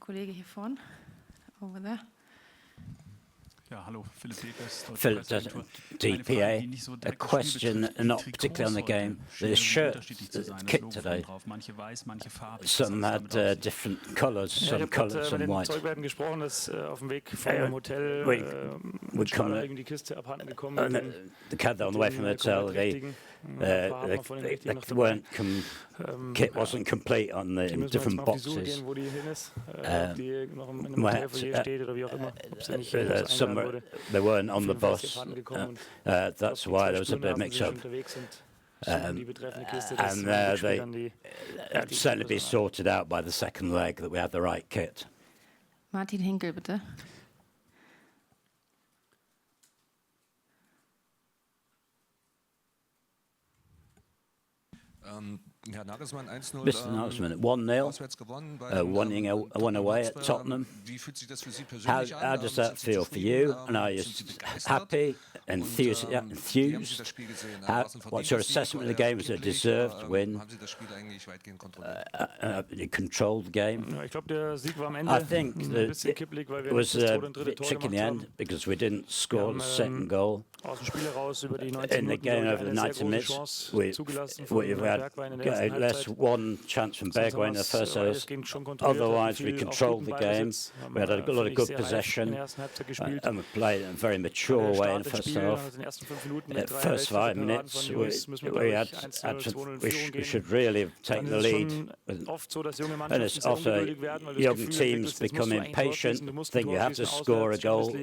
Kollege hier vorne. Over there. Ja, hallo, Philipp Dekers, Philip, DPA, a question not particularly on the game. The shirt, kit today, some had different colours, some coloured, some white. Zeugwerten gesprochen, dass auf dem Weg vom Hotel die Kiste abhanden gekommen ist. The cat on the way from the hotel, kit wasn't complete on the different boxes. They weren't on the bus. That's why there was a bit of mix-up. And they certainly be sorted out by the second leg that we had the right kit. Martin Hinkel, bitte. Herr Nagelsmann, 1-0. Mr. Nagelsmann, 1-0, one away at Tottenham. How does that feel for you? And are you happy, enthused? What's your assessment of the game? Was it a deserved win? You controlled the game. I think it was tricky in the end because we didn't score the second goal. In the game over the 90 minutes, we had less one chance from Bergwijn in the first half. Otherwise, we controlled the game. We had a lot of good possession, and we played in a very mature way in the first half. The first 5 minutes, we should really have taken the lead. And it's often young teams become impatient, think you have to score a goal,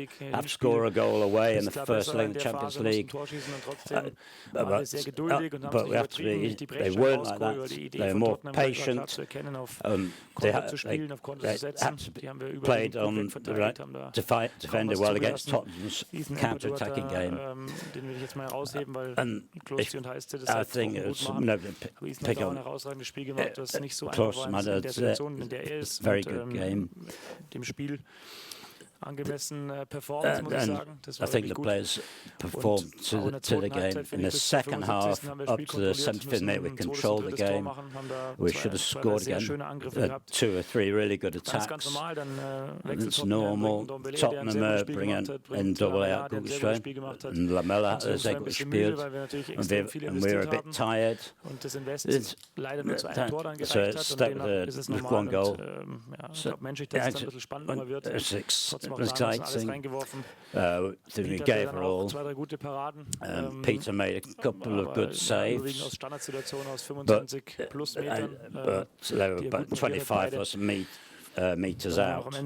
away in the first leg of the Champions League. But we have to be, they weren't like that. They were more patient. They had to play on the right, defended well against Tottenham's counter-attacking game. And I think it was pick up. Tottenham had a very good game. Performance, muss ich sagen. I think the players performed to the game. In the second half, up to the 75th minute, we controlled the game. We should have scored again. 2 or 3 really good attacks. It's normal. Tottenham bringen in double gut gespielt. And Lamela hat sehr gut gespielt. And we were a bit tired. So it's stuck with one goal. Exciting. We gave her all. Peter made a couple of good saves, but they were about 25 plus meters out. In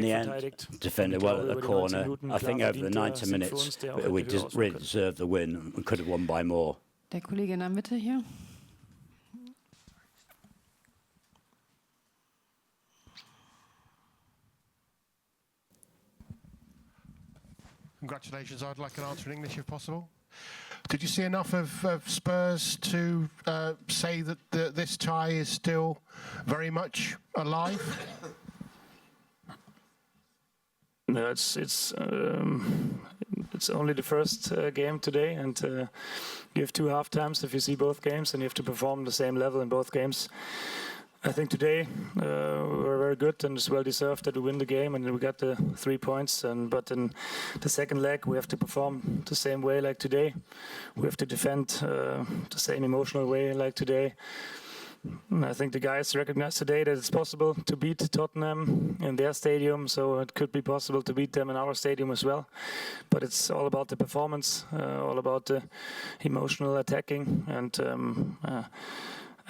the end, defended well at the corner. I think over the 90 minutes, we really deserved the win and could have won by more. Der Kollege in der Mitte hier. Congratulations. I'd like an answer in English if possible. Did you see enough of Spurs to say that this tie is still very much alive? No, it's only the first game today, and you have 2 half times if you see both games, and you have to perform the same level in both games. I think today we were very good and it's well deserved that we win the game and we got the 3 points. But in the second leg we have to perform the same way like today. We have to defend the same emotional way like today. And I think the guys recognize today that it's possible to beat Tottenham in their stadium, so it could be possible to beat them in our stadium as well. But it's all about the performance, all about the emotional attacking, and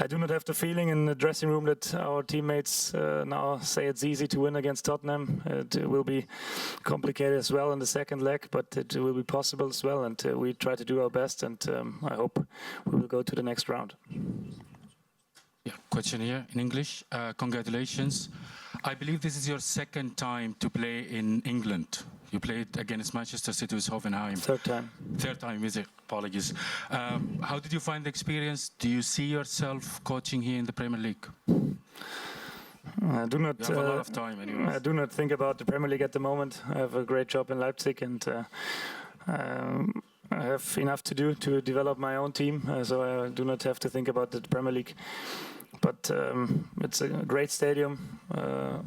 I do not have the feeling in the dressing room that our teammates now say it's easy to win against Tottenham. It will be complicated as well in the second leg, but it will be possible as well. And we try to do our best, and I hope we will go to the next round. Yeah, question here in English. Congratulations. I believe this is your second time to play in England. You played against Manchester City with Hoffenheim. Third time. Third time, is it? Apologies. How did you find the experience? Do you see yourself coaching here in the Premier League? I do not. You have a lot of time anyways. I do not think about the Premier League at the moment. I have a great job in Leipzig, and I have enough to do to develop my own team. So I do not have to think about the Premier League. But it's a great stadium, a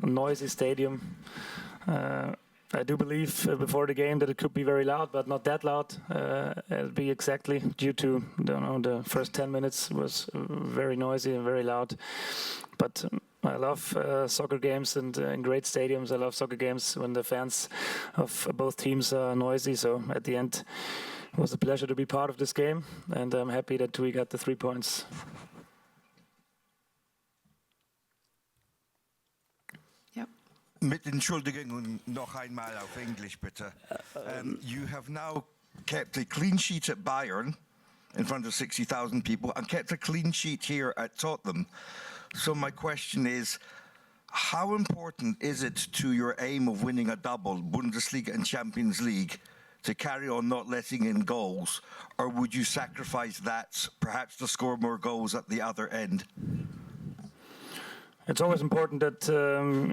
noisy stadium. I do believe before the game that it could be very loud, but not that loud. It'll be exactly due to the first 10 minutes was very noisy and very loud. But I love soccer games and in great stadiums. I love soccer games when the fans of both teams are noisy. So at the end, it was a pleasure to be part of this game, and I'm happy that we got the 3 points. Mit Entschuldigung noch einmal auf Englisch, bitte. You have now kept a clean sheet at Bayern in front of 60,000 people and kept a clean sheet here at Tottenham. So my question is, how important is it to your aim of winning a double, Bundesliga and Champions League, to carry on not letting in goals? Or would you sacrifice that, perhaps to score more goals at the other end? It's always important that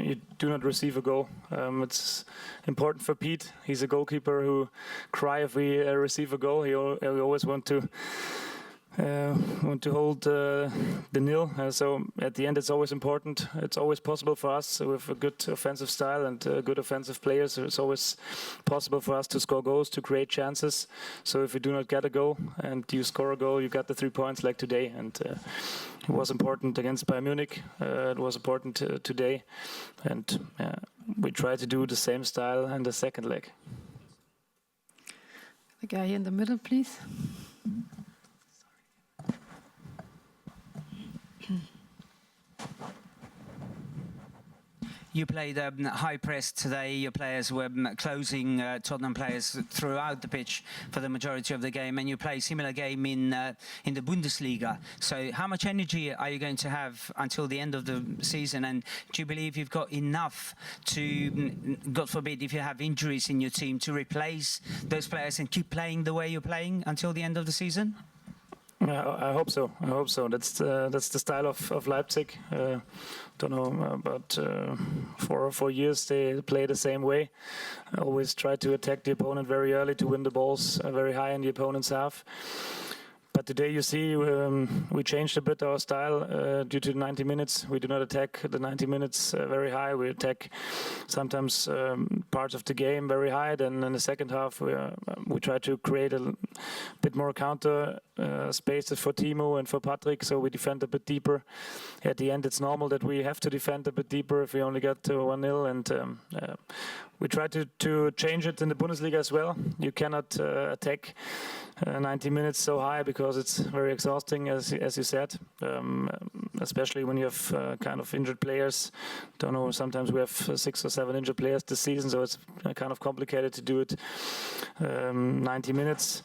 you do not receive a goal. It's important for Pete. He's a goalkeeper who cries if we receive a goal. He always want to hold the nil. So at the end, it's always important. It's always possible for us with a good offensive style and good offensive players. It's always possible for us to score goals, to create chances. So if you do not get a goal and you score a goal, you got the 3 points like today. And it was important against Bayern Munich. It was important today. And we try to do the same style in the second leg. The guy here in the middle, please. You played high press today. Your players were closing Tottenham players throughout the pitch for the majority of the game, and you play a similar game in the Bundesliga. So how much energy are you going to have until the end of the season? And do you believe you've got enough to, God forbid, if you have injuries in your team, to replace those players and keep playing the way you're playing until the end of the season? I hope so. I hope so. That's the style of Leipzig. Don't know, but for 4 years they play the same way. Always try to attack the opponent very early to win the balls very high in the opponent's half. But today you see we changed a bit our style due to 90 minutes. We do not attack the 90 minutes very high. We attack sometimes parts of the game very high. Then in the second half we try to create a bit more counter spaces for Timo and for Patrick. So we defend a bit deeper. At the end it's normal that we have to defend a bit deeper if we only get to 1-0. And we try to change it in the Bundesliga as well. You cannot attack 90 minutes so high because it's very exhausting, as you said, especially when you have kind of injured players. Don't know, sometimes we have 6 or 7 injured players this season, so it's kind of complicated to do it 90 minutes.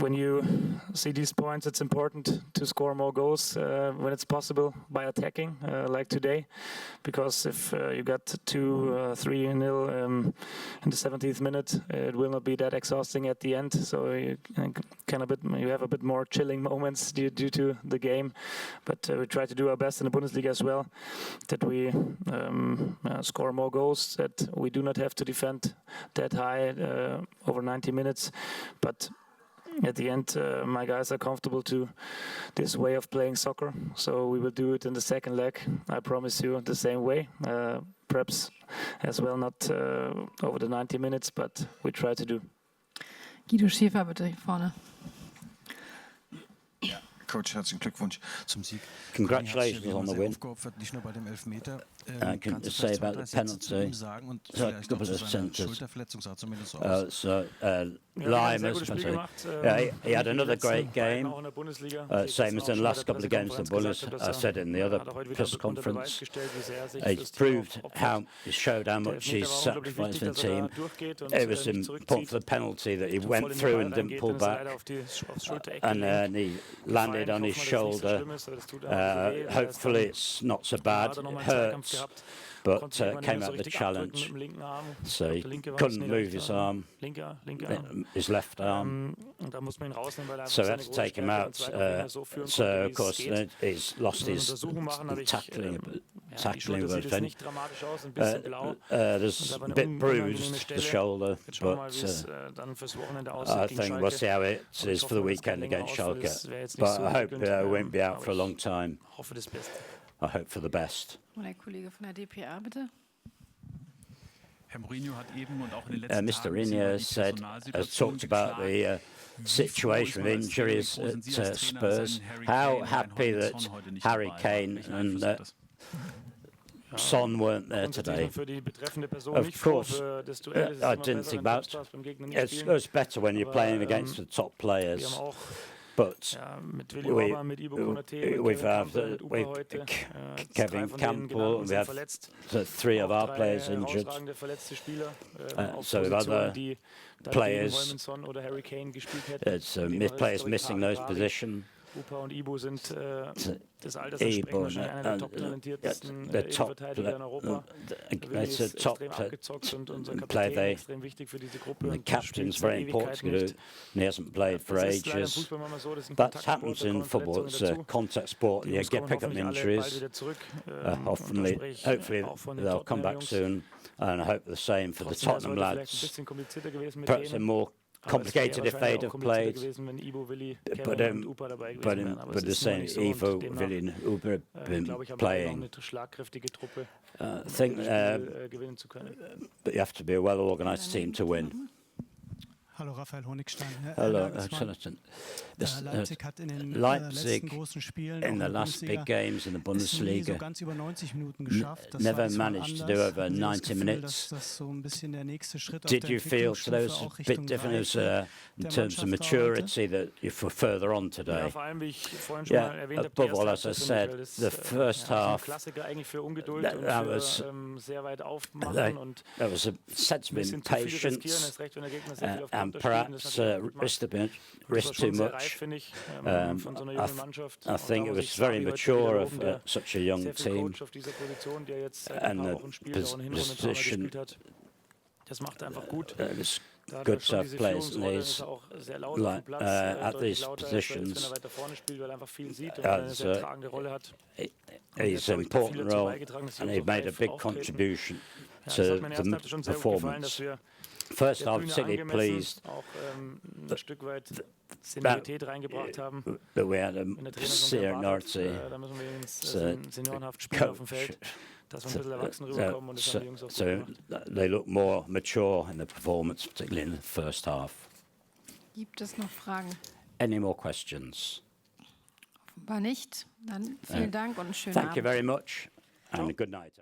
When you see these points, it's important to score more goals when it's possible by attacking, like today, because if you got 2-3-0 in the 70th minute, it will not be that exhausting at the end. So you have a bit more chilling moments due to the game. But we try to do our best in the Bundesliga as well, that we score more goals, that we do not have to defend that high over 90 minutes, but at the end, my guys are comfortable to this way of playing soccer, so we will do it in the second leg. I promise you, the same way. Perhaps as well not over the 90 minutes, but we try to do. Guido Schäfer, bitte hier vorne. Coach, herzlichen Glückwunsch zum Sieg. Congratulations on the win. Nicht nur bei dem Elfmeter. I can say about the penalty. So a couple of sentences. Lime he had another great game, same as in the last couple of games in the Bundesliga. I said it in the other press conference. He's proved he showed how much he's sacrificed for the team. It was important for the penalty that he went through and didn't pull back, and then he landed on his shoulder. Hopefully it's not so bad. It hurts, but came out of the challenge. So he couldn't move his arm, his left arm. So we had to take him out. So of course he's lost his tackling tackling with anything. There's a bit bruised, the shoulder, but I think we'll see how it is for the weekend against Schalke. But I hope I won't be out for a long time. I hope for the best. Der Kollege von der DPA, bitte. Mr. Mourinho has talked about the situation with injuries at Spurs. How happy that Harry Kane and Son weren't there today. Of course, I didn't think about it. It's better when you're playing against the top players. But we've Kevin Campbell, we have the 3 of our players injured. So with other players, it's players missing those positions. Upa und Ibo sind des Alters entsprechend einer der top-talentiertesten Innenverteidiger in Europa. It's a top abgezockt und unser Kapitän extrem wichtig für diese Gruppe. The captain's very important, and he hasn't played for ages. That happens in football. It's a contact sport. You get pick up injuries. Hopefully they'll come back soon, and I hope the same for the Tottenham lads. Perhaps they're more complicated if they'd have played, but the same Ivo, Willi and Uber have been playing. I think but you have to be a well-organised team to win. Hallo, Raphael Honigstein. Hello, Leipzig hat in den Leipzig großen Spielen in the last big games in the Bundesliga so ganz über 90 Minuten geschafft. Das never managed to do over 90 minutes. Das so ein bisschen der nächste Schritt auf Did der you feel today was a bit different in terms of maturity that you were further on today? Yeah, above all, as I said, the first half, that was a sense of impatience and perhaps risk too much. I think it was very mature of such a young team, and the position it's good to have players in these, at these positions. He's an important role, and he made a big contribution to the performance. First half, particularly pleased that we had a seniority coach. So they look more mature in the performance, particularly in the first half. Gibt es noch Fragen? Any more questions? Offenbar nicht. Dann vielen Dank und einen schönen Thank Abend. you very much, and a good night.